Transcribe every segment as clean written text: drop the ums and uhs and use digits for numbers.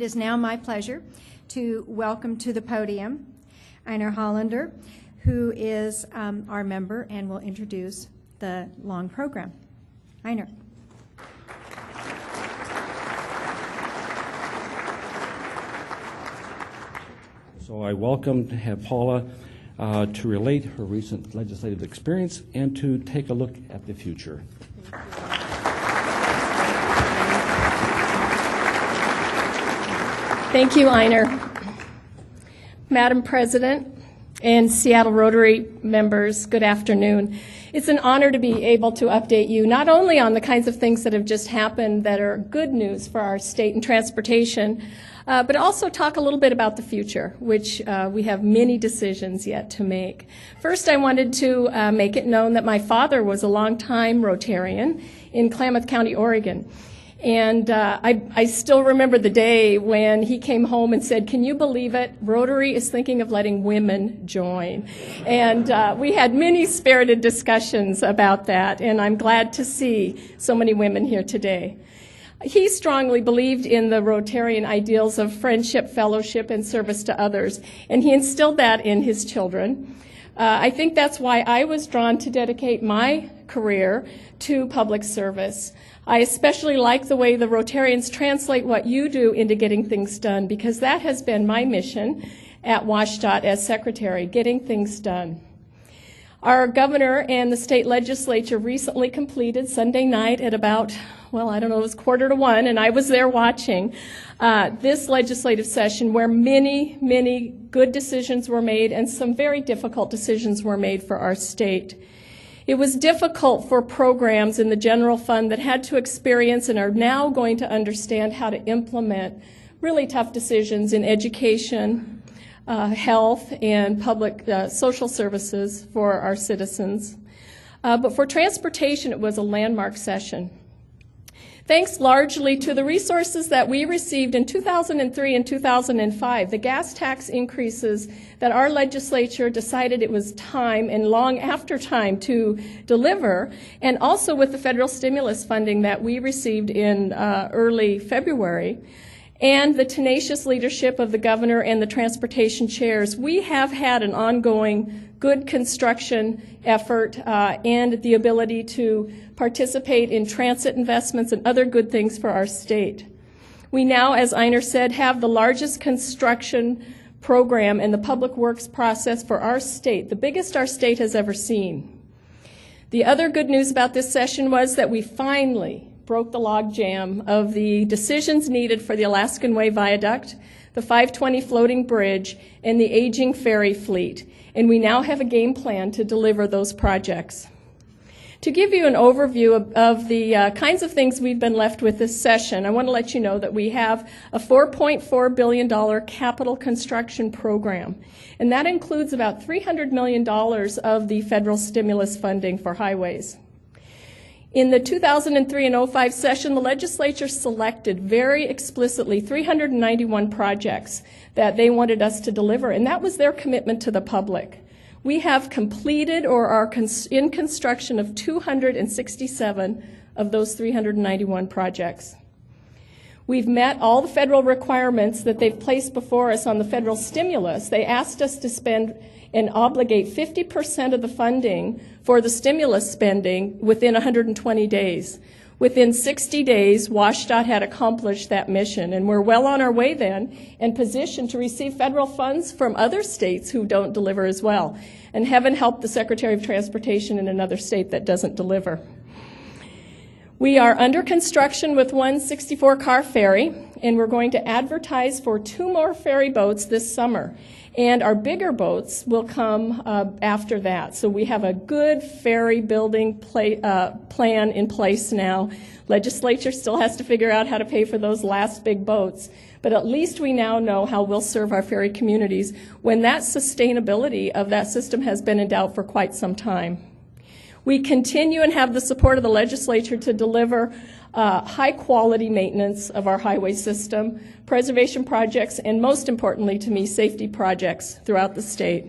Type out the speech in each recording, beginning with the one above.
It is now my pleasure to welcome to the podium Einar Hollander, who is our member and will introduce the long program. Einar. So I welcome to have Paula to relate her recent legislative experience and to take a look at the future. Thank you, Einar. Madam President and Seattle Rotary members, good afternoon. It's an honor to be able to update you not only on the kinds of things that have just happened that are good news for our state and transportation, but also talk a little bit about the future, which we have many decisions yet to make. First, I wanted to make it known that my father was a longtime Rotarian in Klamath County, Oregon. And I still remember the day when he came home and said, "Can you believe it? Rotary is thinking of letting women join." And we had many spirited discussions about that, and I'm glad to see so many women here today. He strongly believed in the Rotarian ideals of friendship, fellowship, and service to others, and he instilled that in his children. I think that's why I was drawn to dedicate my career to public service. I especially like the way the Rotarians translate what you do into getting things done, because that has been my mission at WSDOT as secretary, getting things done. Our governor and the state legislature recently completed Sunday night at about, well, I don't know, it was 1:45, and I was there watching this legislative session where many, many good decisions were made and some very difficult decisions were made for our state. It was difficult for programs in the general fund that had to experience and are now going to understand how to implement really tough decisions in education, health, and public social services for our citizens. But for transportation, it was a landmark session. Thanks largely to the resources that we received in 2003 and 2005, the gas tax increases that our legislature decided it was time and long after time to deliver, and also with the federal stimulus funding that we received in early February, and the tenacious leadership of the governor and the transportation chairs, we have had an ongoing good construction effort and the ability to participate in transit investments and other good things for our state. We now, as Einar said, have the largest construction program in the public works process for our state, the biggest our state has ever seen. The other good news about this session was that we finally broke the logjam of the decisions needed for the Alaskan Way Viaduct, the 520 floating bridge, and the aging ferry fleet. And we now have a game plan to deliver those projects. To give you an overview of the kinds of things we've been left with this session, I want to let you know that we have a $4.4 billion capital construction program. And that includes about $300 million of the federal stimulus funding for highways. In the 2003 and 05 session, the legislature selected very explicitly 391 projects that they wanted us to deliver, and that was their commitment to the public. We have completed or are in construction of 267 of those 391 projects. We've met all the federal requirements that they've placed before us on the federal stimulus. They asked us to spend and obligate 50% of the funding for the stimulus spending within 120 days. Within 60 days, WSDOT had accomplished that mission, and we're well on our way then and positioned to receive federal funds from other states who don't deliver as well. And heaven help the Secretary of Transportation in another state that doesn't deliver. We are under construction with one 64-car ferry, and we're going to advertise for 2 more ferry boats this summer. And our bigger boats will come after that. So we have a good ferry building plan in place now. Legislature still has to figure out how to pay for those last big boats. But at least we now know how we'll serve our ferry communities when that sustainability of that system has been in doubt for quite some time. We continue and have the support of the legislature to deliver high-quality maintenance of our highway system, preservation projects, and most importantly to me, safety projects throughout the state.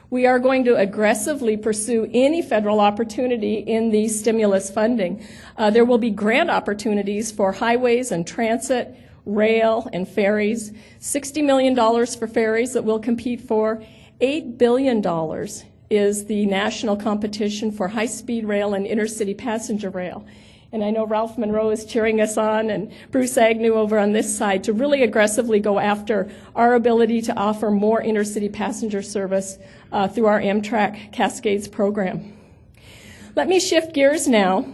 We are going to aggressively pursue any federal opportunity in the stimulus funding. There will be grant opportunities for highways and transit, rail, and ferries. $60 million for ferries that we'll compete for. $8 billion is the national competition for high-speed rail and intercity passenger rail. And I know Ralph Monroe is cheering us on, and Bruce Agnew over on this side, to really aggressively go after our ability to offer more intercity passenger service through our Amtrak Cascades program. Let me shift gears now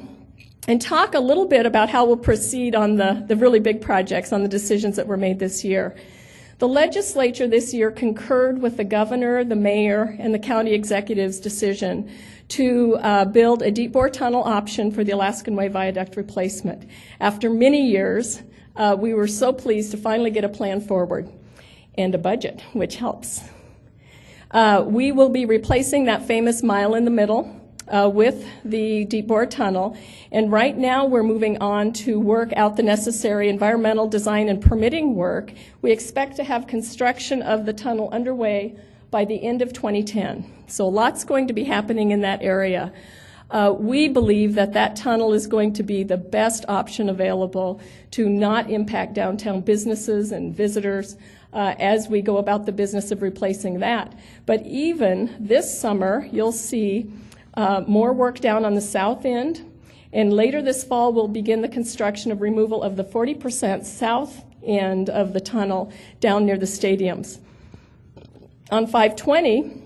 and talk a little bit about how we'll proceed on the really big projects, on the decisions that were made this year. The legislature this year concurred with the governor, the mayor, and the county executive's decision to build a deep bore tunnel option for the Alaskan Way Viaduct replacement. After many years, we were so pleased to finally get a plan forward and a budget, which helps. We will be replacing that famous mile in the middle with the deep bore tunnel, and right now we're moving on to work out the necessary environmental design and permitting work. We expect to have construction of the tunnel underway by the end of 2010. So lots going to be happening in that area. We believe that that tunnel is going to be the best option available to not impact downtown businesses and visitors as we go about the business of replacing that. But even this summer, you'll see more work down on the south end, and later this fall we'll begin the construction of removal of the 40% south end of the tunnel down near the stadiums. On 520,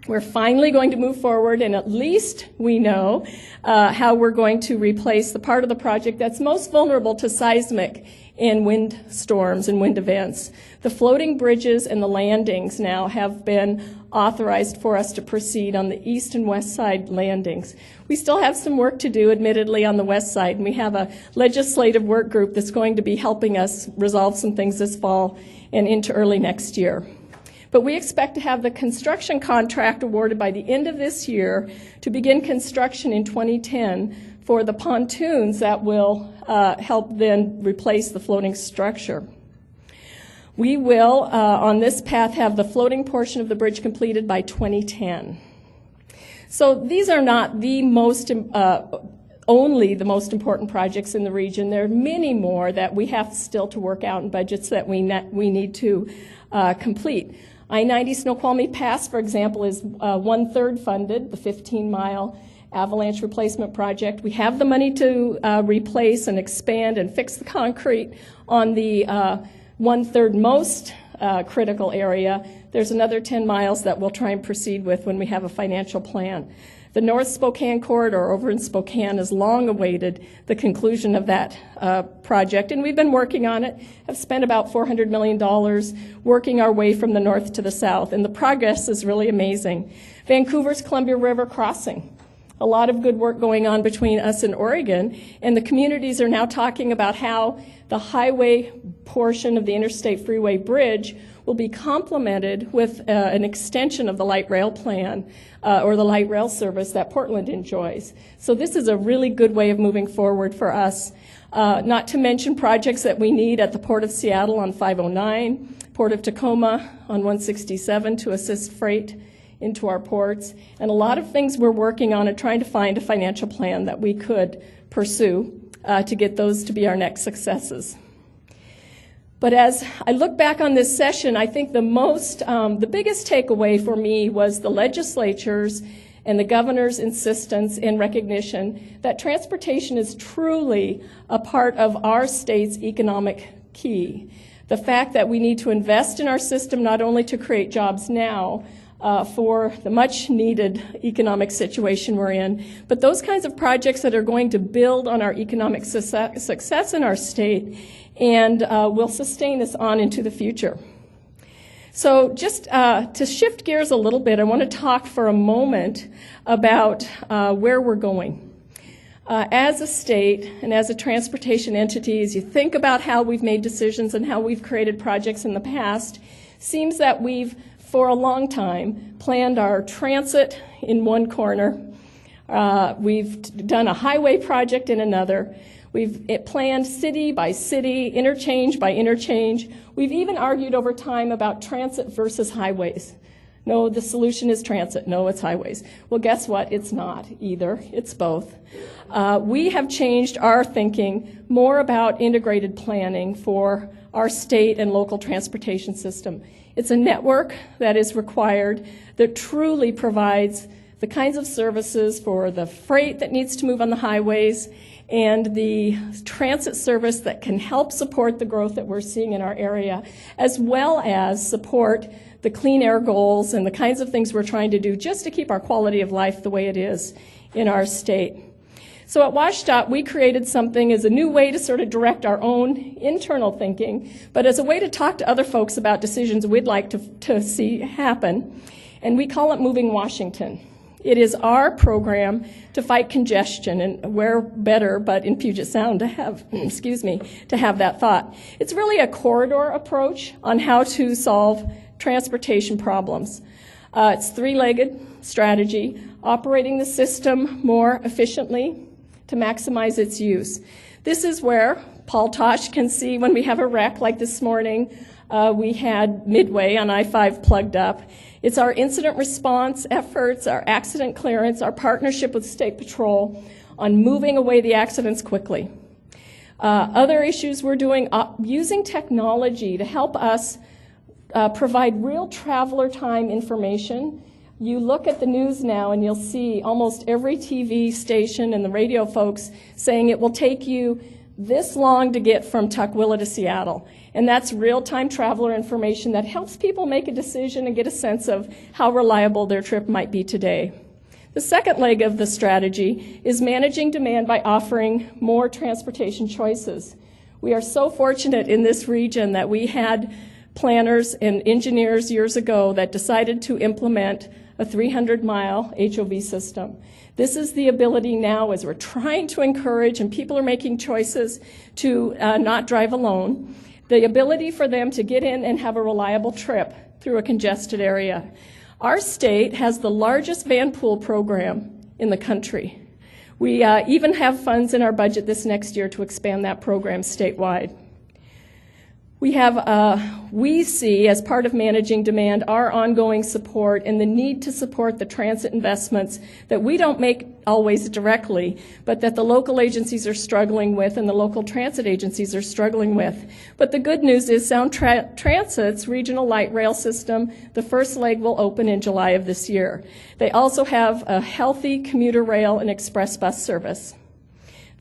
we're finally going to move forward, and at least we know how we're going to replace the part of the project that's most vulnerable to seismic and wind storms and wind events. The floating bridges and the landings now have been authorized for us to proceed on the east and west side landings. We still have some work to do, admittedly, on the west side, and we have a legislative work group that's going to be helping us resolve some things this fall and into early next year. But we expect to have the construction contract awarded by the end of this year to begin construction in 2010 for the pontoons that will help then replace the floating structure. We will, on this path, have the floating portion of the bridge completed by 2010. So these are not the most, only the most important projects in the region. There are many more that we have still to work out in budgets that we need to complete. I-90 Snoqualmie Pass, for example, is 1/3 funded, the 15-mile avalanche replacement project. We have the money to replace and expand and fix the concrete on the 1/3 most critical area. There's another 10 miles that we'll try and proceed with when we have a financial plan. The North Spokane corridor over in Spokane has long awaited the conclusion of that project, and we've been working on it, have spent about $400 million working our way from the north to the south, and the progress is really amazing. Vancouver's Columbia River crossing. A lot of good work going on between us and Oregon, and the communities are now talking about how the highway portion of the Interstate Freeway Bridge will be complemented with an extension of the light rail plan or the light rail service that Portland enjoys. So this is a really good way of moving forward for us. Not to mention projects that we need at the Port of Seattle on 509, Port of Tacoma on 167 to assist freight into our ports, and a lot of things we're working on and trying to find a financial plan that we could pursue to get those to be our next successes. But as I look back on this session, I think the biggest takeaway for me was the legislature's and the governor's insistence and recognition that transportation is truly a part of our state's economic key. The fact that we need to invest in our system not only to create jobs now, for the much-needed economic situation we're in, but those kinds of projects that are going to build on our economic success in our state and will sustain us on into the future. So just to shift gears a little bit, I want to talk for a moment about where we're going. As a state and as a transportation entity, as you think about how we've made decisions and how we've created projects in the past, seems that we've for a long time planned our transit in one corner. We've done a highway project in another. We've planned city by city, interchange by interchange. We've even argued over time about transit versus highways. No, the solution is transit. No, it's highways. Well, guess what? It's not either. It's both. We have changed our thinking more about integrated planning for our state and local transportation system. It's a network that is required that truly provides the kinds of services for the freight that needs to move on the highways and the transit service that can help support the growth that we're seeing in our area, as well as support the clean air goals and the kinds of things we're trying to do just to keep our quality of life the way it is in our state. So at WSDOT, we created something as a new way to sort of direct our own internal thinking, but as a way to talk to other folks about decisions we'd like to see happen, and we call it Moving Washington. It is our program to fight congestion, and where better but in Puget Sound to have, to have that thought. It's really a corridor approach on how to solve transportation problems. It's three-legged strategy, operating the system more efficiently to maximize its use. This is where Paul Tosh can see when we have a wreck like this morning. We had Midway on I-5 plugged up. It's our incident response efforts, our accident clearance, our partnership with State Patrol on moving away the accidents quickly. Other issues we're doing, using technology to help us provide real traveler time information. You look at the news now and you'll see almost every TV station and the radio folks saying it will take you this long to get from Tukwila to Seattle. And that's real-time traveler information that helps people make a decision and get a sense of how reliable their trip might be today. The second leg of the strategy is managing demand by offering more transportation choices. We are so fortunate in this region that we had planners and engineers years ago that decided to implement a 300-mile HOV system. This is the ability now, as we're trying to encourage and people are making choices to not drive alone, the ability for them to get in and have a reliable trip through a congested area. Our state has the largest van pool program in the country. We even have funds in our budget this next year to expand that program statewide. We see, as part of managing demand, our ongoing support and the need to support the transit investments that we don't make always directly, but that the local agencies are struggling with and the local transit agencies are struggling with. But the good news is Sound Transit's regional light rail system, the first leg will open in July of this year. They also have a healthy commuter rail and express bus service.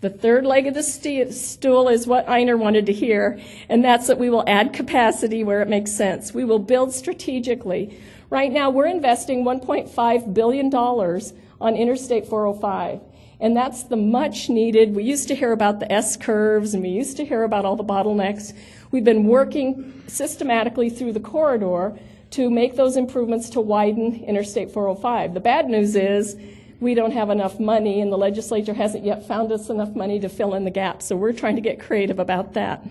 The third leg of the stool is what Einer wanted to hear, and that's that we will add capacity where it makes sense. We will build strategically. Right now, we're investing $1.5 billion on Interstate 405, and that's the much needed. We used to hear about the S-curves, and we used to hear about all the bottlenecks. We've been working systematically through the corridor to make those improvements to widen Interstate 405. The bad news is we don't have enough money, and the legislature hasn't yet found us enough money to fill in the gaps, so we're trying to get creative about that.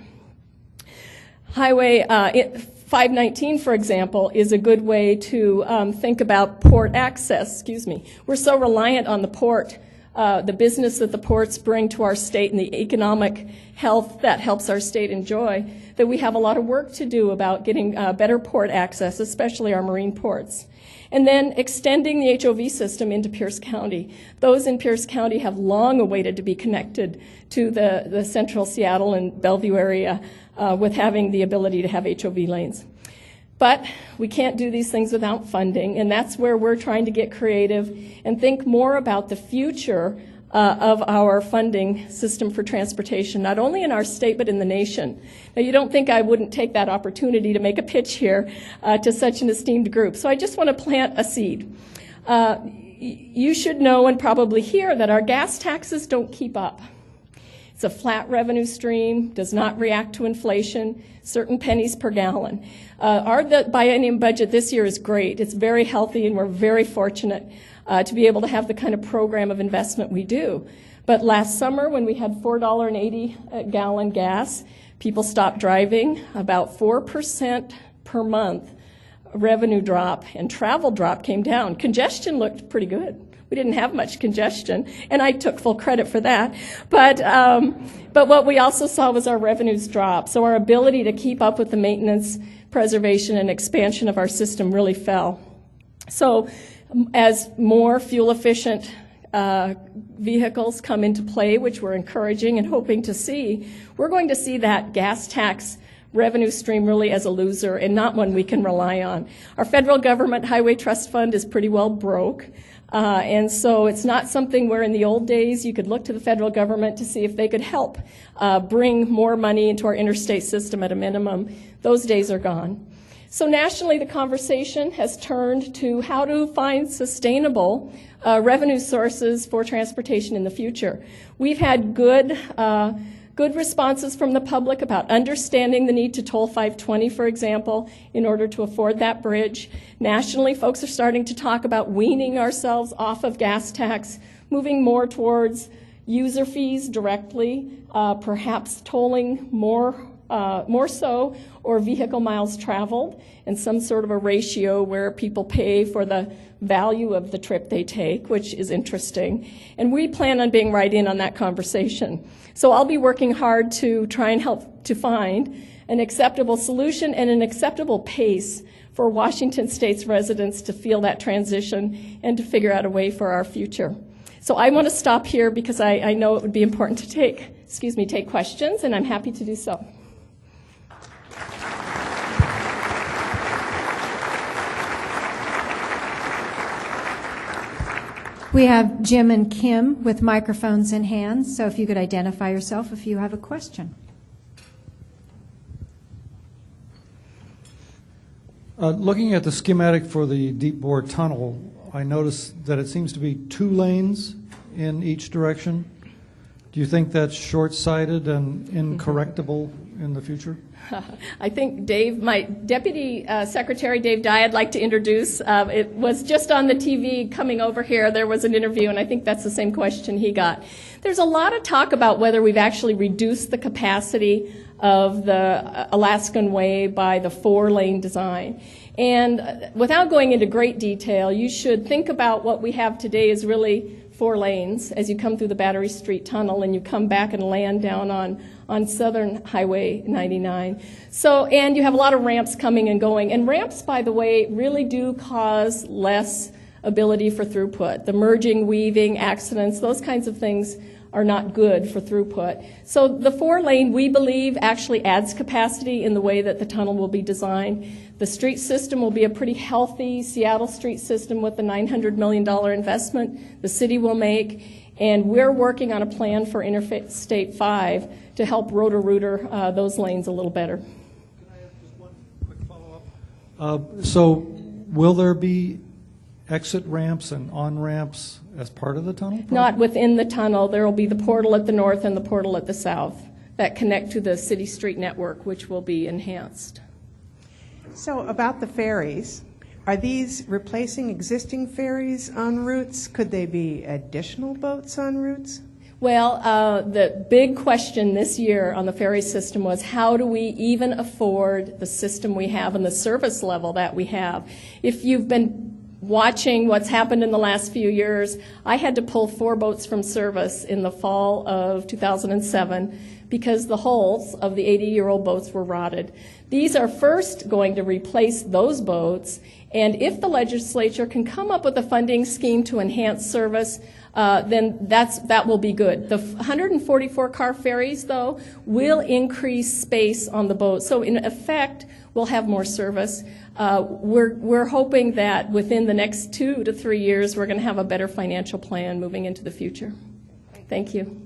Highway 519, for example, is a good way to think about port access. We're so reliant on the port, the business that the ports bring to our state and the economic health that helps our state enjoy, that we have a lot of work to do about getting better port access, especially our marine ports. And then extending the HOV system into Pierce County. Those in Pierce County have long awaited to be connected to the central Seattle and Bellevue area with having the ability to have HOV lanes. But we can't do these things without funding, and that's where we're trying to get creative and think more about the future of our funding system for transportation, not only in our state but in the nation. Now, you don't think I wouldn't take that opportunity to make a pitch here to such an esteemed group. So I just want to plant a seed. You should know and probably hear that our gas taxes don't keep up. It's a flat revenue stream, does not react to inflation, certain pennies per gallon. Our biennium budget this year is great. It's very healthy, and we're very fortunate to be able to have the kind of program of investment we do. But last summer, when we had $4.80 a gallon gas, people stopped driving. About 4% per month revenue drop and travel drop came down. Congestion looked pretty good. We didn't have much congestion, and I took full credit for that. But what we also saw was our revenues drop. So our ability to keep up with the maintenance, preservation, and expansion of our system really fell. So as more fuel-efficient vehicles come into play, which we're encouraging and hoping to see, we're going to see that gas tax revenue stream really as a loser and not one we can rely on. Our federal government highway trust fund is pretty well broke. And so it's not something where in the old days you could look to the federal government to see if they could help bring more money into our interstate system at a minimum. Those days are gone. So nationally, the conversation has turned to how to find sustainable revenue sources for transportation in the future. We've had good responses from the public about understanding the need to toll 520, for example, in order to afford that bridge. Nationally, folks are starting to talk about weaning ourselves off of gas tax, moving more towards user fees directly, perhaps tolling more so, or vehicle miles traveled, and some sort of a ratio where people pay for the value of the trip they take, which is interesting. And we plan on being right in on that conversation. So I'll be working hard to try and help to find an acceptable solution and an acceptable pace for Washington State's residents to feel that transition and to figure out a way for our future. So I want to stop here because I know it would be important to take questions, and I'm happy to do so. We have Jim and Kim with microphones in hand, so if you could identify yourself if you have a question. Looking at the schematic for the deep bore tunnel, I noticed that it seems to be 2 lanes in each direction. Do you think that's short-sighted and incorrectable in the future? I think Dave, my Deputy Secretary Dave Dye, I'd like to introduce. It was just on the TV coming over here. There was an interview, and I think that's the same question he got. There's a lot of talk about whether we've actually reduced the capacity of the Alaskan Way by the 4-lane design. And without going into great detail, you should think about what we have today is really 4 lanes as you come through the Battery Street Tunnel and you come back and land down on Southern Highway 99. So, and you have a lot of ramps coming and going. And ramps, by the way, really do cause less ability for throughput. The merging, weaving, accidents, those kinds of things are not good for throughput. So the 4-lane, we believe, actually adds capacity in the way that the tunnel will be designed. The street system will be a pretty healthy Seattle street system with the $900 million investment the city will make. And we're working on a plan for Interstate 5 to help rotor-rooter those lanes a little better. Can I ask just one quick follow-up? So will there be exit ramps and on-ramps as part of the tunnel project? Not within the tunnel. There will be the portal at the north and the portal at the south that connect to the city street network, which will be enhanced. So about the ferries, are these replacing existing ferries en routes? Could they be additional boats en routes? Well, the big question this year on the ferry system was how do we even afford the system we have and the service level that we have? If you've been watching what's happened in the last few years, I had to pull 4 boats from service in the fall of 2007 because the hulls of the 80-year-old boats were rotted. These are first going to replace those boats, and if the legislature can come up with a funding scheme to enhance service, then that will be good. The 144-car ferries, though, will increase space on the boat. So in effect, we'll have more service. We're hoping that within the next 2 to 3 years, we're going to have a better financial plan moving into the future. Thank you.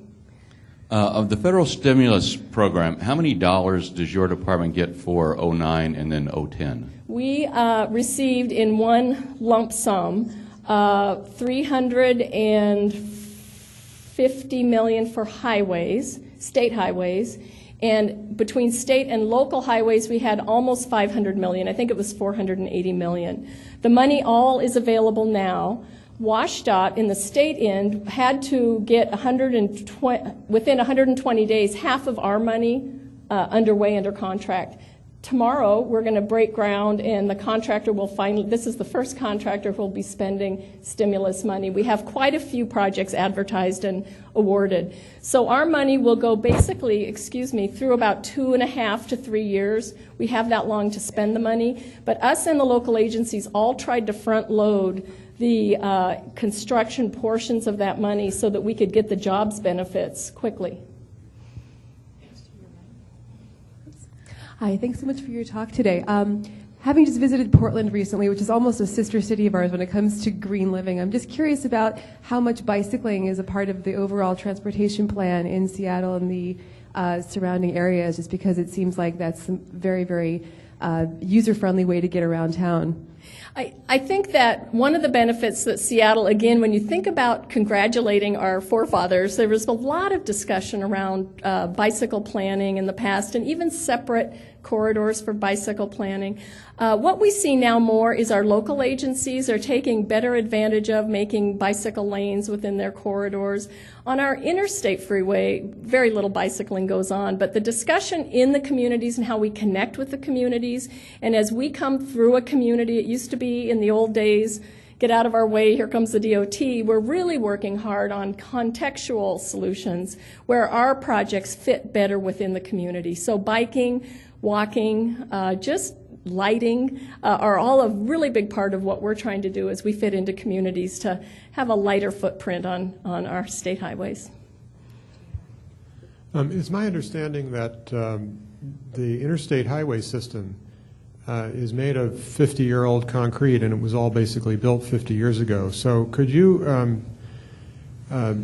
Of the federal stimulus program, how many dollars does your department get for 09 and then 010? We received in one lump sum $350 million for highways, state highways, and between state and local highways we had almost $500 million. I think it was $480 million. The money all is available now. WSDOT in the state end had to get within 120 days half of our money underway under contract. Tomorrow we're going to break ground and the contractor will finally, this is the first contractor who will be spending stimulus money. We have quite a few projects advertised and awarded. So our money will go basically, through about 2.5 to 3 years. We have that long to spend the money. But us and the local agencies all tried to front load the construction portions of that money so that we could get the jobs benefits quickly. Hi, thanks so much for your talk today. Having just visited Portland recently, which is almost a sister city of ours when it comes to green living, I'm just curious about how much bicycling is a part of the overall transportation plan in Seattle and the surrounding areas, just because it seems like that's a very, very user-friendly way to get around town. I think that one of the benefits that Seattle, again, when you think about congratulating our forefathers, there was a lot of discussion around bicycle planning in the past and even separate corridors for bicycle planning. What we see now more is our local agencies are taking better advantage of making bicycle lanes within their corridors. On our interstate freeway, very little bicycling goes on, but the discussion in the communities and how we connect with the communities, and as we come through a community, it used to be in the old days, get out of our way, here comes the DOT. We're really working hard on contextual solutions where our projects fit better within the community. So biking, walking, just lighting are all a really big part of what we're trying to do as we fit into communities to have a lighter footprint on our state highways. It's my understanding that the interstate highway system is made of 50-year-old concrete, and it was all basically built 50 years ago. So could you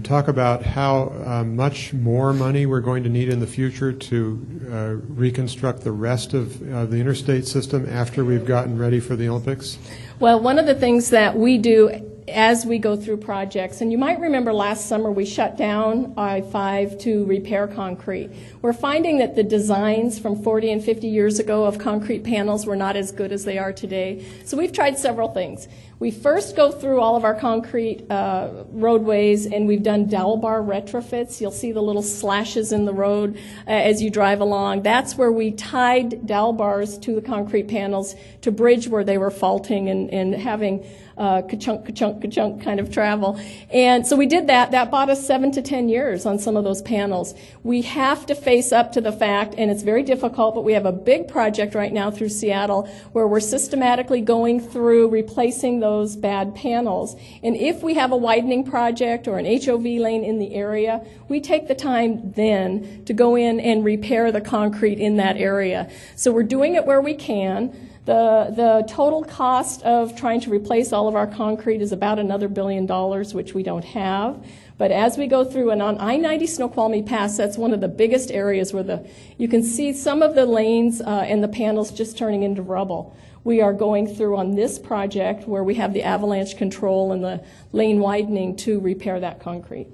talk about how much more money we're going to need in the future to reconstruct the rest of the interstate system after we've gotten ready for the Olympics? Well, one of the things that we do as we go through projects, and you might remember last summer we shut down I-5 to repair concrete. We're finding that the designs from 40 and 50 years ago of concrete panels were not as good as they are today. So we've tried several things. We first go through all of our concrete roadways, and we've done dowel bar retrofits. You'll see the little slashes in the road as you drive along. That's where we tied dowel bars to the concrete panels to bridge where they were faulting and having ka-chunk, ka-chunk, ka-chunk kind of travel. And so we did that. That bought us 7 to 10 years on some of those panels. We have to face up to the fact, and it's very difficult, but we have a big project right now through Seattle where we're systematically going through replacing those bad panels. And if we have a widening project or an HOV lane in the area, we take the time then to go in and repair the concrete in that area. So we're doing it where we can. The total cost of trying to replace all of our concrete is about another $1 billion, which we don't have. But as we go through, and on I-90 Snoqualmie Pass, that's one of the biggest areas where you can see some of the lanes and the panels just turning into rubble. We are going through on this project where we have the avalanche control and the lane widening to repair that concrete.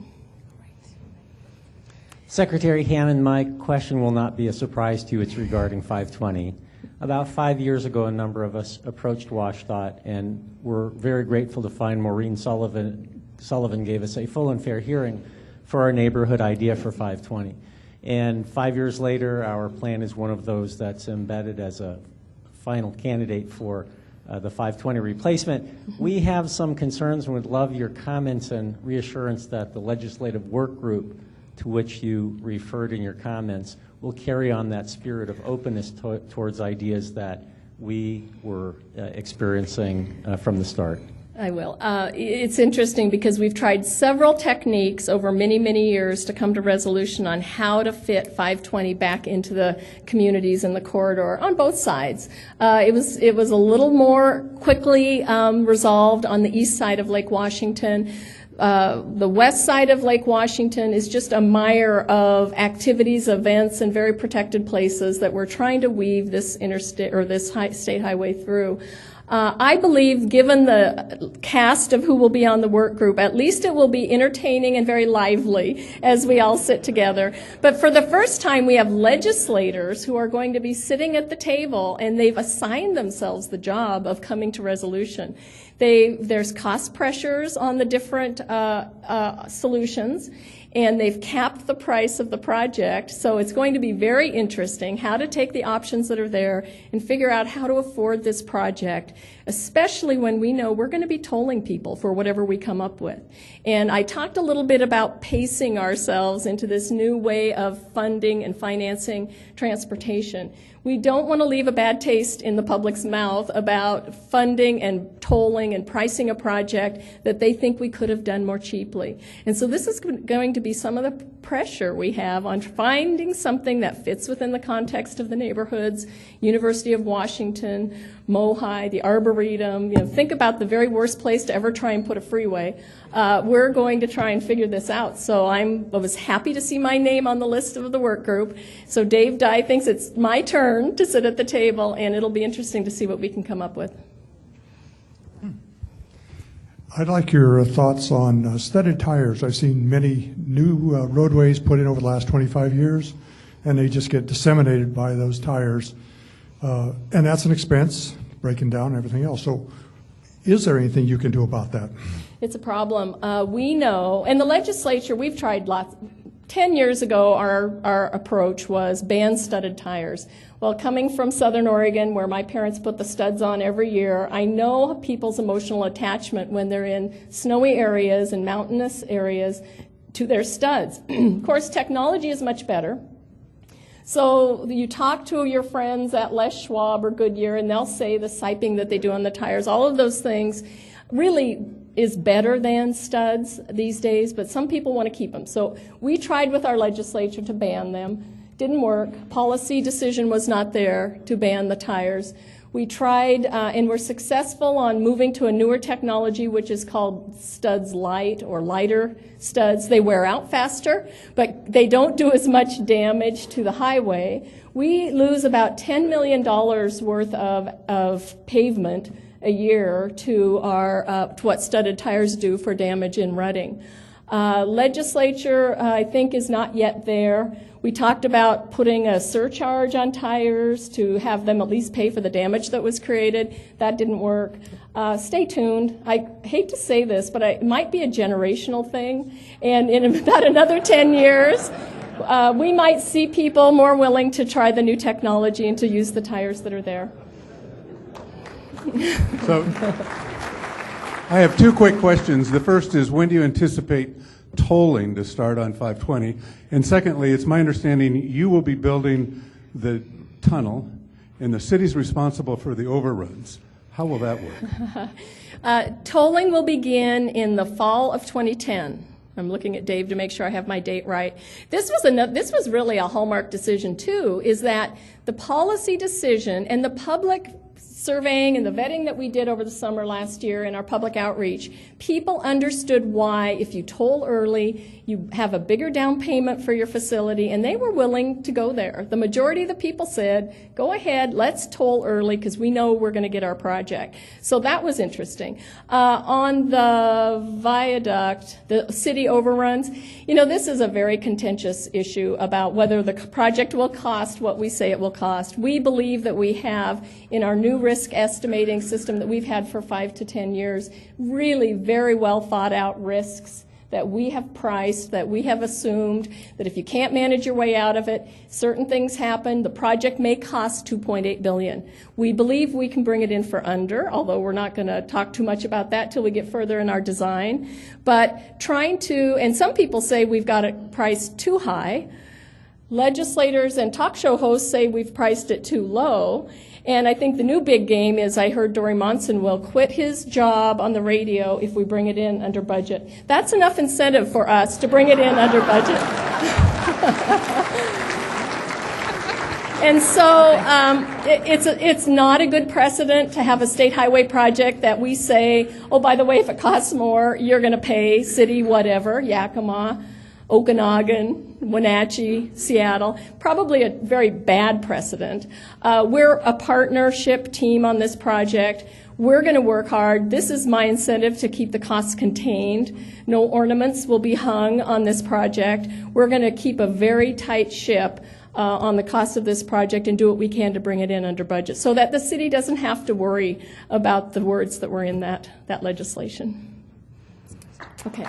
Secretary Hammond, my question will not be a surprise to you. It's regarding 520. About 5 years ago, a number of us approached WSDOT, and we're very grateful to find Maureen Sullivan gave us a full and fair hearing for our neighborhood idea for 520. And 5 years later, our plan is one of those that's embedded as a final candidate for the 520 replacement. We have some concerns and would love your comments and reassurance that the legislative work group to which you referred in your comments will carry on that spirit of openness towards ideas that we were experiencing from the start. I will. It's interesting because we've tried several techniques over many, many years to come to resolution on how to fit 520 back into the communities and the corridor on both sides. It was a little more quickly resolved on the east side of Lake Washington. The west side of Lake Washington is just a mire of activities, events, and very protected places that we're trying to weave this interstate or this state highway through. I believe, given the cast of who will be on the work group, at least it will be entertaining and very lively as we all sit together. But for the first time, we have legislators who are going to be sitting at the table, and they've assigned themselves the job of coming to resolution. There's cost pressures on the different solutions, and they've capped the price of the project. So it's going to be very interesting how to take the options that are there and figure out how to afford this project, especially when we know we're going to be tolling people for whatever we come up with. And I talked a little bit about pacing ourselves into this new way of funding and financing transportation. We don't want to leave a bad taste in the public's mouth about funding and tolling calling and pricing a project that they think we could have done more cheaply. And so this is going to be some of the pressure we have on finding something that fits within the context of the neighborhoods, University of Washington, Mohi, the Arboretum. You know, think about the very worst place to ever try and put a freeway. We're going to try and figure this out. So I was happy to see my name on the list of the work group. So Dave Dye thinks it's my turn to sit at the table, and it'll be interesting to see what we can come up with. I'd like your thoughts on studded tires. I've seen many new roadways put in over the last 25 years, and they just get disseminated by those tires. And that's an expense, breaking down and everything else. So is there anything you can do about that? It's a problem. We know, and the legislature, we've tried lots. 10 years ago, our approach was ban studded tires. Well, coming from Southern Oregon, where my parents put the studs on every year, I know people's emotional attachment when they're in snowy areas and mountainous areas to their studs. Of course, technology is much better. So you talk to your friends at Les Schwab or Goodyear, and they'll say the siping that they do on the tires, all of those things really is better than studs these days, but some people want to keep them. So we tried with our legislature to ban them. Didn't work. Policy decision was not there to ban the tires. We tried and were successful on moving to a newer technology, which is called Studs Light or lighter studs. They wear out faster, but they don't do as much damage to the highway. We lose about $10 million worth of pavement a year to what studded tires do for damage in rutting. Legislature, I think, is not yet there. We talked about putting a surcharge on tires to have them at least pay for the damage that was created. That didn't work. Stay tuned. I hate to say this, but it might be a generational thing. And in about another 10 years, we might see people more willing to try the new technology and to use the tires that are there. So I have two quick questions. The first is, when do you anticipate tolling to start on 520? And secondly, it's my understanding you will be building the tunnel and the city's responsible for the overruns. How will that work? Tolling will begin in the fall of 2010. I'm looking at Dave to make sure I have my date right. This was really a hallmark decision too, is that the policy decision and the public surveying and the vetting that we did over the summer last year in our public outreach, people understood why if you toll early, you have a bigger down payment for your facility, and they were willing to go there. The majority of the people said, go ahead, let's toll early because we know we're going to get our project. So that was interesting. On the viaduct, the city overruns, you know, this is a very contentious issue about whether the project will cost what we say it will cost. We believe that we have in our new risk estimating system that we've had for 5 to 10 years, really very well thought out risks that we have priced, that we have assumed that if you can't manage your way out of it, certain things happen. The project may cost $2.8 billion. We believe we can bring it in for under, although we're not going to talk too much about that till we get further in our design. But trying to, and some people say we've got it priced too high. Legislators and talk show hosts say we've priced it too low. And I think the new big game is I heard Dory Monson will quit his job on the radio if we bring it in under budget. That's enough incentive for us to bring it in under budget. And so it's not a good precedent to have a state highway project that we say, oh, by the way, if it costs more, you're going to pay city whatever, Yakima, Okanagan, Wenatchee, Seattle, probably a very bad precedent. We're a partnership team on this project. We're going to work hard. This is my incentive to keep the costs contained. No ornaments will be hung on this project. We're going to keep a very tight ship on the cost of this project and do what we can to bring it in under budget so that the city doesn't have to worry about the words that were in that legislation. Okay.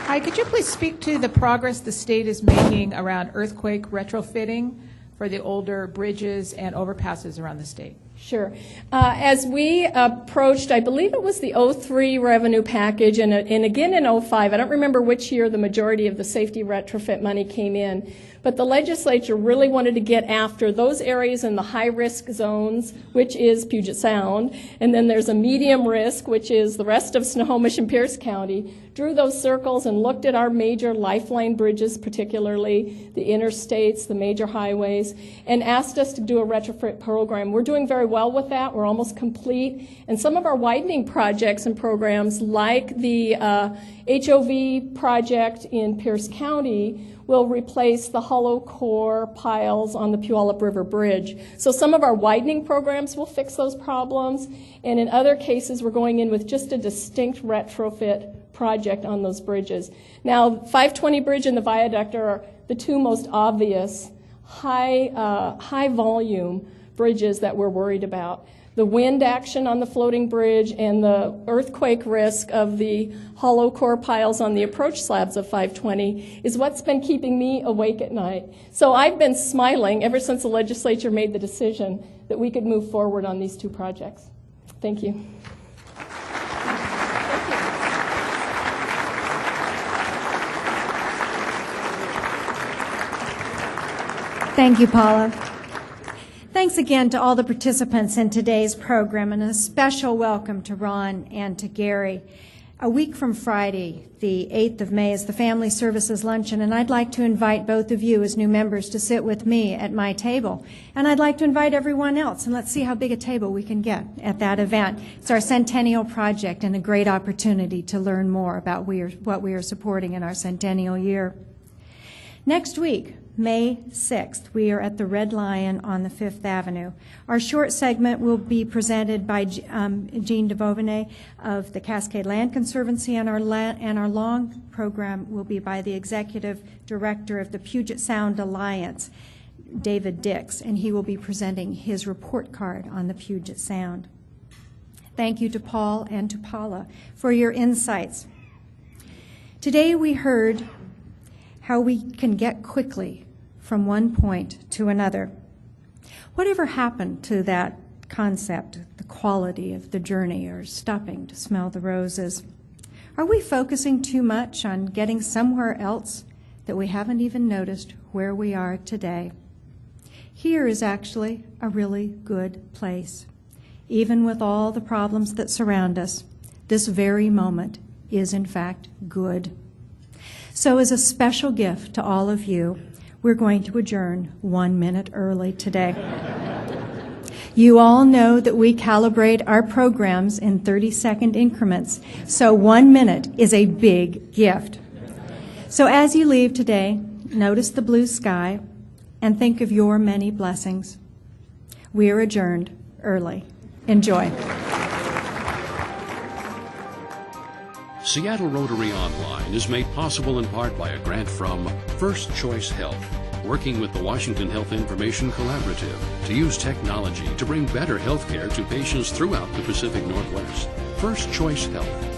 Hi, could you please speak to the progress the state is making around earthquake retrofitting for the older bridges and overpasses around the state? Sure. As we approached, I believe it was the 03 revenue package, and again in 05, I don't remember which year the majority of the safety retrofit money came in, But the legislature really wanted to get after those areas in the high-risk zones, which is Puget Sound, and then there's a medium risk, which is the rest of Snohomish and Pierce County, drew those circles and looked at our major lifeline bridges, particularly the interstates, the major highways, and asked us to do a retrofit program. We're doing very well with that. We're almost complete. And some of our widening projects and programs, like the HOV project in Pierce County, will replace the hollow core piles on the Puyallup River Bridge. So some of our widening programs will fix those problems, and in other cases we're going in with just a distinct retrofit project on those bridges. Now, 520 Bridge and the Viaduct are the two most obvious high volume bridges that we're worried about. The wind action on the floating bridge and the earthquake risk of the hollow core piles on the approach slabs of 520 is what's been keeping me awake at night. So I've been smiling ever since the legislature made the decision that we could move forward on these two projects. Thank you. Thank you, Paula. Thanks again to all the participants in today's program, and a special welcome to Ron and to Gary. A week from Friday, the 8th of May, is the Family Services Luncheon, and I'd like to invite both of you as new members to sit with me at my table. And I'd like to invite everyone else, and let's see how big a table we can get at that event. It's our centennial project and a great opportunity to learn more about what we are supporting in our centennial year. Next week, May 6th, we are at the Red Lion on the 5th Avenue. Our short segment will be presented by Jean DeVauvenay of the Cascade Land Conservancy, and our long program will be by the Executive Director of the Puget Sound Alliance, David Dix, and he will be presenting his report card on the Puget Sound. Thank you to Paul and to Paula for your insights. Today we heard how we can get quickly from one point to another. Whatever happened to that concept, the quality of the journey, or stopping to smell the roses? Are we focusing too much on getting somewhere else that we haven't even noticed where we are today? Here is actually a really good place. Even with all the problems that surround us, this very moment is in fact good. So as a special gift to all of you, we're going to adjourn 1 minute early today. You all know that we calibrate our programs in 30-second increments, so 1 minute is a big gift. So as you leave today, notice the blue sky and think of your many blessings. We are adjourned early. Enjoy. Seattle Rotary Online is made possible in part by a grant from First Choice Health, working with the Washington Health Information Collaborative to use technology to bring better health care to patients throughout the Pacific Northwest. First Choice Health.